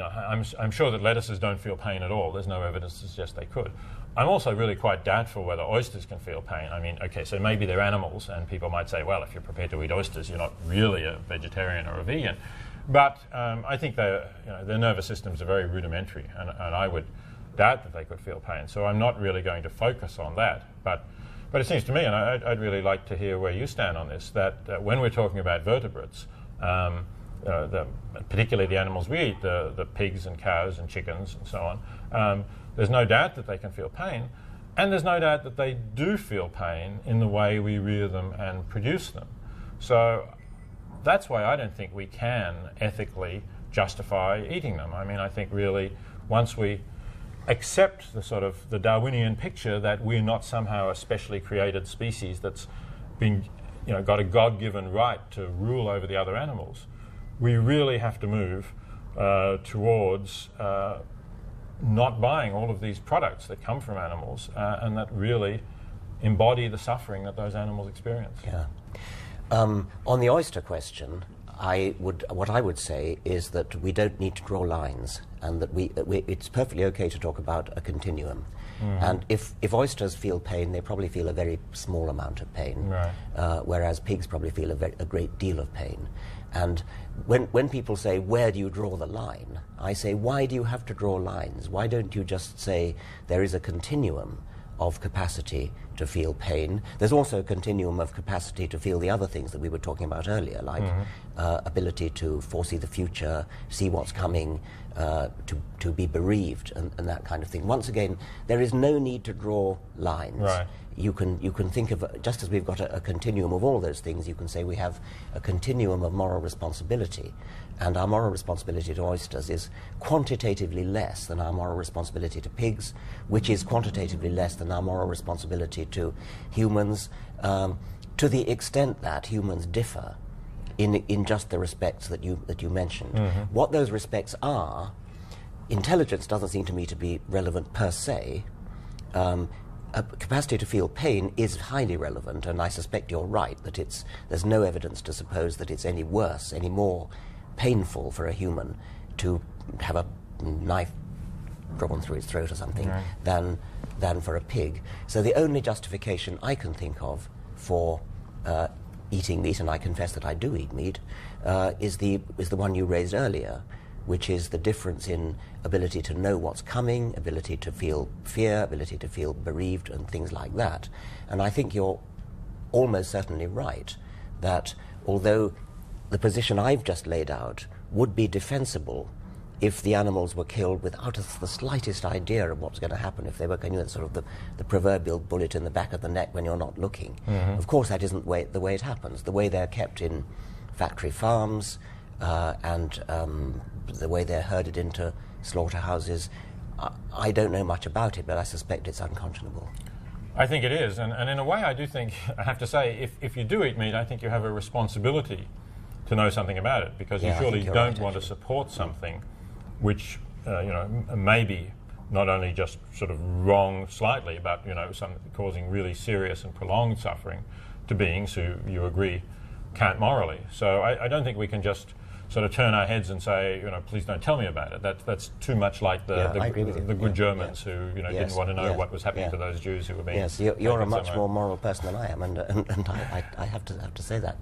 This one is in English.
I'm sure that lettuces don't feel pain at all. There's no evidence to suggest they could. I'm also really quite doubtful whether oysters can feel pain. I mean, okay, so maybe they're animals, and people might say, well, if you're prepared to eat oysters, you're not really a vegetarian or a vegan. But I think their nervous systems are very rudimentary, and I would doubt that they could feel pain. So I'm not really going to focus on that. But it seems to me, and I'd really like to hear where you stand on this, that when we're talking about vertebrates, particularly the animals we eat, the pigs and cows and chickens and so on, there's no doubt that they can feel pain, and there's no doubt that they do feel pain in the way we rear them and produce them. So that's why I don't think we can ethically justify eating them. I mean, I think really once we accept the Darwinian picture that we're not somehow a specially created species that's been, got a God-given right to rule over the other animals, we really have to move towards not buying all of these products that come from animals and that really embody the suffering that those animals experience. Yeah. On the oyster question, what I would say is that we don't need to draw lines, and that it's perfectly okay to talk about a continuum. Mm-hmm. And if oysters feel pain, they probably feel a very small amount of pain, right. Whereas pigs probably feel a great deal of pain. And when people say, where do you draw the line? I say, why do you have to draw lines? Why don't you just say there is a continuum of capacity to feel pain? There's also a continuum of capacity to feel the other things that we were talking about earlier, like ability to foresee the future, see what's coming, to be bereaved, and that kind of thing. Once again, there is no need to draw lines. Right. You can think of, just as we've got a continuum of all those things, you can say we have a continuum of moral responsibility, and our moral responsibility to oysters is quantitatively less than our moral responsibility to pigs, which is quantitatively less than our moral responsibility to humans, to the extent that humans differ in just the respects that you mentioned. Mm-hmm. What those respects are, intelligence doesn't seem to me to be relevant per se. A capacity to feel pain is highly relevant, and I suspect you're right that there's no evidence to suppose that it's any worse, any more painful for a human to have a knife drawn through its throat or something than for a pig. So the only justification I can think of for eating meat, and I confess that I do eat meat, is the one you raised earlier, which is the difference in ability to know what's coming, ability to feel fear, ability to feel bereaved, and things like that. And I think you're almost certainly right that although the position I've just laid out would be defensible if the animals were killed without the slightest idea of what's going to happen, if they were going to sort of the proverbial bullet in the back of the neck when you're not looking. Mm-hmm. Of course, that isn't the way it happens. The way they're kept in factory farms, and the way they're herded into slaughterhouses, I don't know much about it, but I suspect it's unconscionable. I think it is, and in a way I do think, I have to say, if you do eat meat, I think you have a responsibility to know something about it, because you surely don't want to support something which may be not only just sort of wrong slightly, but causing really serious and prolonged suffering to beings who you agree can't morally. So I don't think we can just sort of turn our heads and say, please don't tell me about it. That's too much like the good Germans who didn't want to know what was happening to those Jews who were being. Yes, you're a much more moral person than I am, and I have to say that.